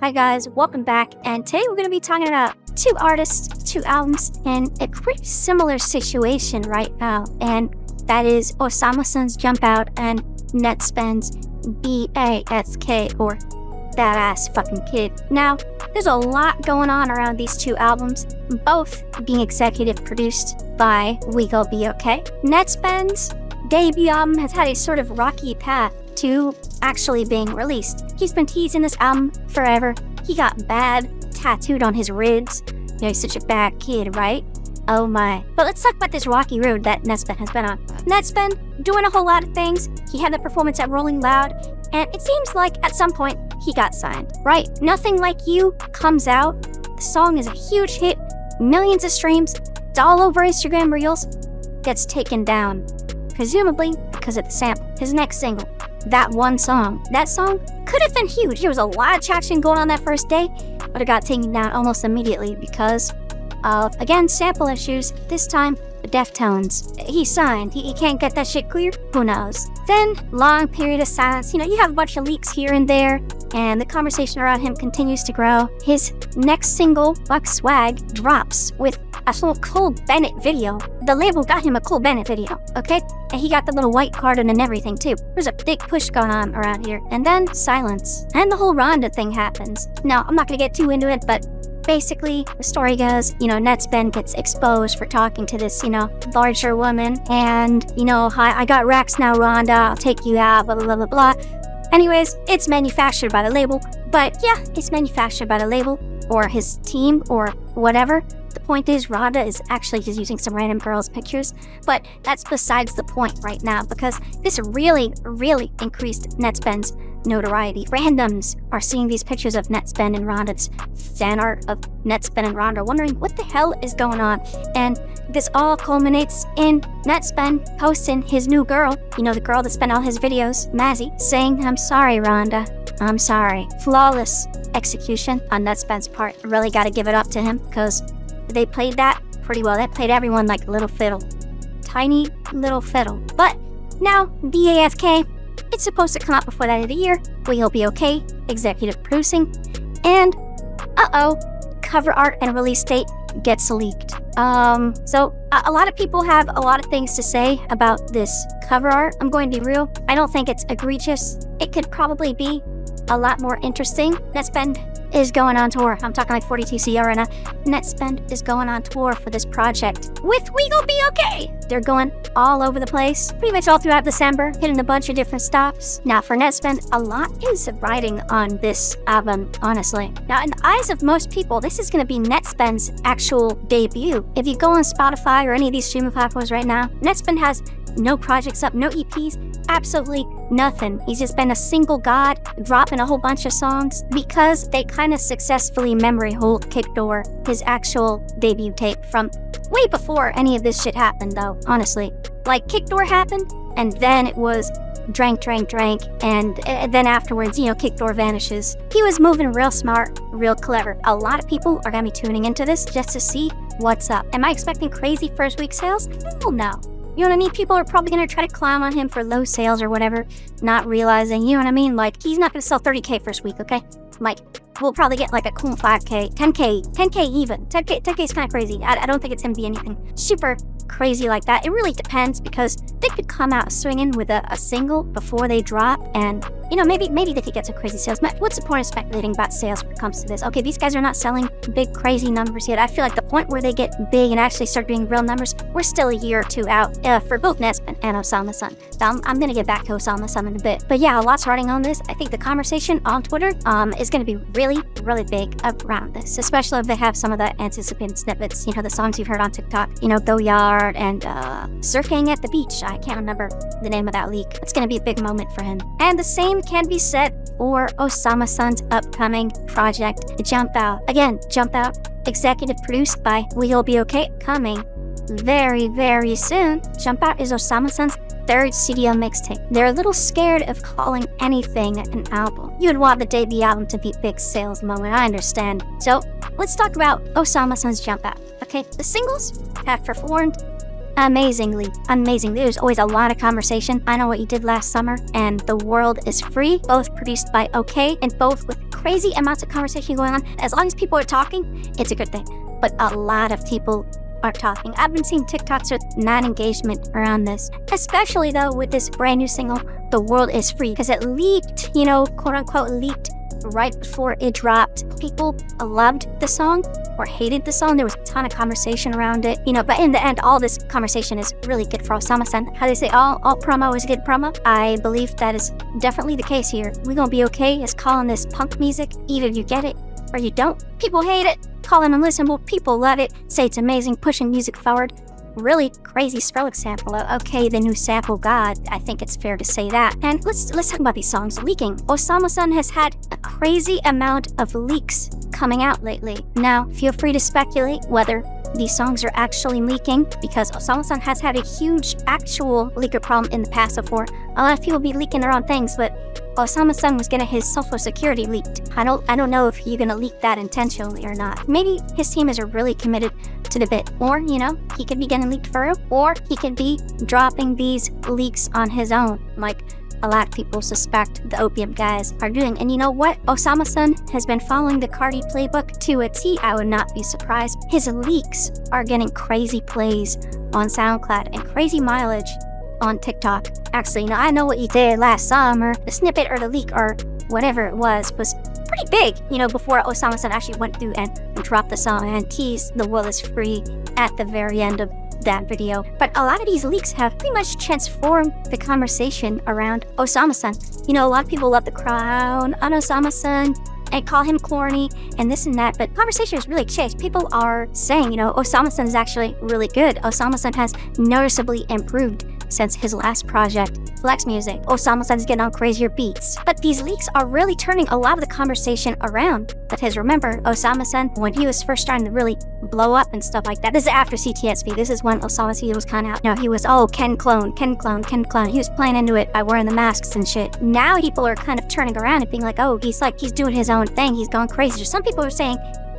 Hi guys, welcome back, and today we're going to be talking about two artists, two albums, and a pretty similar situation right now, and that is Osamason's Jump Out and Nettspend's B-A-S-K, or That Ass Fucking Kid. Now, there's a lot going on around these two albums, both being executive produced by We Gon' Be Okay. Nettspend's debut album has had a sort of rocky path to actually being released. He's been teasing this album forever. He got bad tattooed on his ribs. You know, he's such a bad kid, right? Oh my. But let's talk about this rocky road that Nettspend has been on. Nettspend doing a whole lot of things. He had the performance at Rolling Loud, and it seems like at some point he got signed, right? Nothing Like You comes out. The song is a huge hit, millions of streams, it's all over Instagram Reels, gets taken down, presumably because of the sample. His next single, That One Song. That song could have been huge. There was a lot of traction going on that first day, but it got taken down almost immediately because of, again, sample issues. This time, the Deftones. He signed. He can't get that shit cleared? Who knows? Then, long period of silence. You know, you have a bunch of leaks here and there, and the conversation around him continues to grow. His next single, Buck Swag, drops with a little Cole Bennett video. The label got him a Cole Bennett video, okay? And he got the little white carton and everything too. There's a big push going on around here. And then silence. And the whole Rhonda thing happens. Now, I'm not gonna get too into it, but basically, the story goes, you know, Nettspend gets exposed for talking to this, you know, larger woman. And, you know, hi, I got racks now, Rhonda, I'll take you out, blah, blah, blah, blah, blah. Anyways, it's manufactured by the label. But yeah, it's manufactured by the label or his team or whatever. The point is, Rhonda is actually just using some random girl's pictures, but that's besides the point right now because this really, really increased Nettspend's notoriety. Randoms are seeing these pictures of Nettspend and Rhonda's fan art of Nettspend and Rhonda, wondering what the hell is going on. And this all culminates in Nettspend posting his new girl, you know, the girl that spent all his videos, Mazzy, saying, "I'm sorry, Rhonda. I'm sorry." Flawless execution on Nettspend's part. Really gotta give it up to him because they played that pretty well. They played everyone like a little fiddle. Tiny little fiddle. But now, BAFK, it's supposed to come out before the end of the year. We'll Be Okay, executive producing. And, cover art and release date gets leaked. So a lot of people have a lot of things to say about this cover art. I'm going to be real. I don't think it's egregious. It could probably be a lot more interesting. Nettspend is going on tour. I'm talking like 42CR right now. Nettspend is going on tour for this project with We Gon' Be Okay. They're going all over the place, pretty much all throughout December, hitting a bunch of different stops. Now for Nettspend, a lot is riding on this album, honestly. Now in the eyes of most people, this is going to be Nettspend's actual debut. If you go on Spotify or any of these streaming platforms right now, Nettspend has no projects up, no EPs, absolutely nothing. He's just been a single god, dropping a whole bunch of songs because they kind of successfully memory hold Kick Door, his actual debut tape from way before any of this shit happened though, honestly. Like Kick Door happened, and then it was drank, and then afterwards, you know, Kick Door vanishes. He was moving real smart, real clever. A lot of people are gonna be tuning into this just to see what's up. Am I expecting crazy first week sales? Hell no. You know what I mean? People are probably going to try to clown on him for low sales or whatever, not realizing, you know what I mean? Like, he's not going to sell 30K first week, okay? Like, we'll probably get like a cool 5K, 10K even. 10K is kind of crazy. I don't think it's going to be anything super crazy like that. It really depends because they could come out swinging with a single before they drop and, you know, maybe they could get some crazy sales. But what's the point of speculating about sales when it comes to this? Okay, these guys are not selling big crazy numbers yet. I feel like the point where they get big and actually start doing real numbers, we're still a year or two out for both Nettspend and Osamason. So I'm going to get back to Osamason in a bit. But yeah, a lot's riding on this. I think the conversation on Twitter is going to be really, really big around this, especially if they have some of the anticipated snippets, you know, the songs you've heard on TikTok, you know, Go Yard and Surfing at the Beach. I can't remember the name of that leak. It's going to be a big moment for him. And the same can be said for Osamason's upcoming project, Jump Out. Again, Jump Out, executive produced by We Gon' Be Okay, coming very, very soon. Jump Out is Osamason's third studio mixtape. They're a little scared of calling anything an album. You'd want the debut album to be big sales moment, I understand. So let's talk about Osamason's Jump Out. Okay, the singles have performed amazingly. There's always a lot of conversation. I Know What You Did Last Summer and The World Is Free, both produced by OK and both with crazy amounts of conversation going on. As long as people are talking, it's a good thing. But a lot of people are talking. I've been seeing TikToks with non-engagement around this, especially though with this brand new single, The World Is Free, because it leaked, quote unquote leaked right before it dropped. People loved the song or hated the song. There was a ton of conversation around it, but in the end, all this conversation is really good for Osamason. How they say all promo is good promo? I believe that is definitely the case here. We're gonna be okay as calling this punk music. Either you get it or you don't. People hate it, call it unlistenable. People love it, say it's amazing, pushing music forward. Really crazy Skrillex sample. Okay, the new sample god. I think it's fair to say that. And let's talk about these songs leaking. Osamason has had a crazy amount of leaks coming out lately. Now, feel free to speculate whether these songs are actually leaking, because Osamason has had a huge actual leaker problem in the past before. A lot of people be leaking their own things, but Osamason was getting his social security leaked. I don't know if you're gonna leak that intentionally or not. Maybe his team is really committed to the bit, or he could be getting leaked for real, or he could be dropping these leaks on his own, like a lot of people suspect the Opium guys are doing. And you know what? Osamason has been following the Cardi playbook to a T. I would not be surprised. His leaks are getting crazy plays on SoundCloud and crazy mileage on TikTok. Actually, I know what you did last summer. The snippet or the leak or whatever it was pretty big, before Osamason actually went through and dropped the song and teased The World Is Free at the very end of that video. But a lot of these leaks have pretty much transformed the conversation around Osamason. A lot of people love to crown on Osamason and call him corny and this and that, but conversation has really changed. People are saying, Osamason is actually really good. Osamason has noticeably improved since his last project, Flex Music. Osamason is getting on crazier beats. But these leaks are really turning a lot of the conversation around. Because remember, Osamason, when he was first starting to really blow up and stuff like that, this is after CTSV. This is when Osamason was kind of out. He was, Ken clone. He was playing into it by wearing the masks and shit. Now people are kind of turning around and being like, he's doing his own thing. He's going crazy. Some people are saying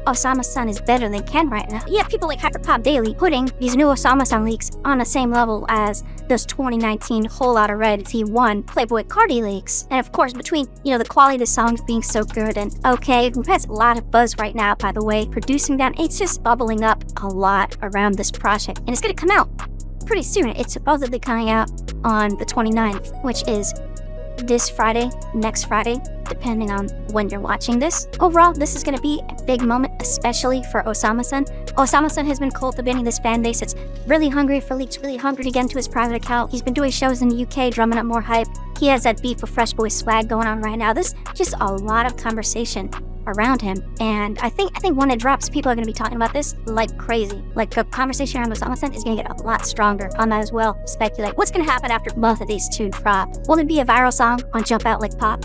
Osamason is better than Ken right now. You have people like Hyperpop Daily putting these new Osamason leaks on the same level as those 2019 Whole Lotta Red T1 Playboy Cardi leaks. And of course, between, the quality of the songs being so good and okay, who has a lot of buzz right now, by the way, producing them, it's just bubbling up a lot around this project. And it's gonna come out pretty soon. It's supposedly coming out on the 29th, which is this Friday, next Friday, depending on when you're watching this. Overall, this is going to be a big moment, especially for Osamason. Osamason has been cultivating this fan base that's really hungry for leaks, really hungry to get into his private account. He's been doing shows in the UK, drumming up more hype. He has that beef with Fresh Boy Swag going on right now. There's just a lot of conversation around him, and I think when it drops, people are going to be talking about this like crazy. Like, the conversation around Osamason is going to get a lot stronger. I might as well speculate what's going to happen after both of these two drop. Will it be a viral song on Jump Out Like Pop?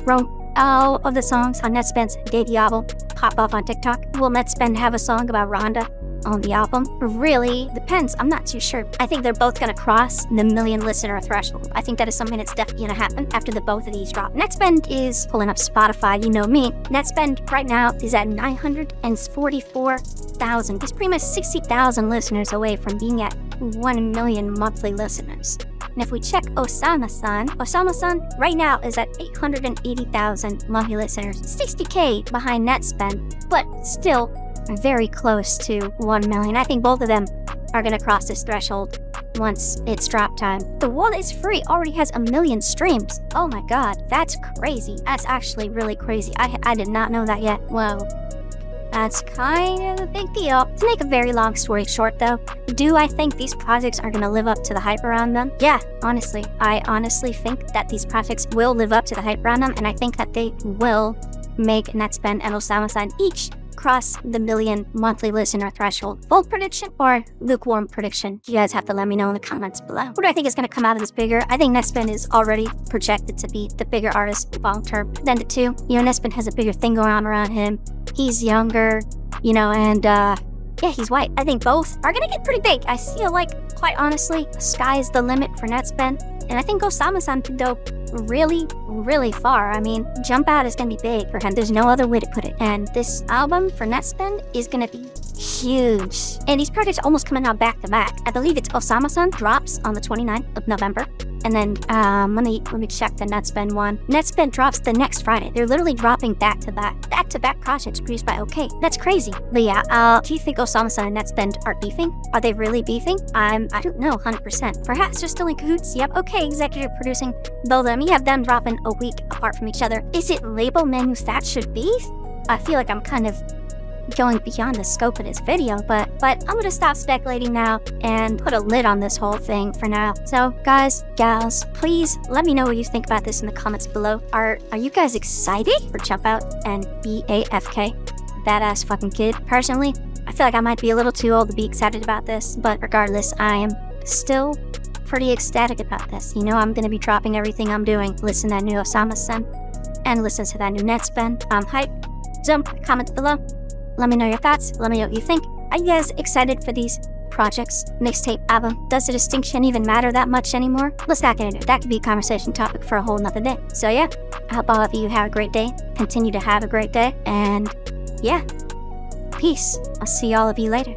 All of the songs on Nettspend's debut album pop off on TikTok? Will Nettspend have a song about Rhonda on the album? Really depends. I'm not too sure. I think they're both gonna cross the 1 million listener threshold. I think that is something that's definitely gonna happen after the both of these drop. Nettspend is pulling up Spotify, me. Nettspend right now is at 944,000. He's pretty much 60,000 listeners away from being at 1 million monthly listeners. And if we check Osamason right now is at 880,000 monthly listeners, 60K behind Nettspend, but still very close to 1 million. I think both of them are gonna cross this threshold once it's drop time. The World Is Free already has 1 million streams. Oh my god, that's crazy. That's actually really crazy. I did not know that yet. Whoa. That's kind of a big deal. To make a very long story short though, do I think these projects are gonna live up to the hype around them? Yeah, honestly. I honestly think that these projects will live up to the hype around them, and I think that they will make Nettspend and Osamason each cross the 1 million monthly listener threshold. Bold prediction or lukewarm prediction? You guys have to let me know in the comments below. What do I think is going to come out of this bigger? I think Nettspend is already projected to be the bigger artist long term than the two. Nettspend has a bigger thing going on around him. He's younger, and yeah, he's white. I think both are going to get pretty big. I feel like, quite honestly, the sky's the limit for Nettspend. And I think Osamason could go really, really far. I mean, Jump Out is going to be big for him. There's no other way to put it. And this album for Nettspend is going to be huge. And these projects are almost coming out back to back. I believe it's Osamason drops on the 29th of November. And then let me check the Nettspend one. Nettspend drops the next Friday. They're literally dropping back-to-back projects produced by OK. That's crazy. But yeah, do you think Osamason and Nettspend are beefing? Are they really beefing? I don't know 100%. Perhaps they're still in cahoots. Yep, OK, executive producing both of them. You have them dropping a week apart from each other. Is it label manufactured beef? I feel like I'm kind of going beyond the scope of this video, but I'm gonna stop speculating now and put a lid on this whole thing for now. So guys, gals, please let me know what you think about this in the comments below. Are you guys excited for Jump Out and BAFK? Badass fucking kid. Personally, I feel like I might be a little too old to be excited about this, but regardless, I am still pretty ecstatic about this. You know, I'm gonna be dropping everything I'm doing. Listen to that new Osamason and listen to that new Nettspend. I'm hyped. Jump, comment below. Let me know your thoughts. Let me know what you think. Are you guys excited for these projects? Mixtape, album? Does the distinction even matter that much anymore? Let's not get into it. That could be a conversation topic for a whole nother day. So yeah, I hope all of you have a great day. Continue to have a great day. And yeah, peace. I'll see all of you later.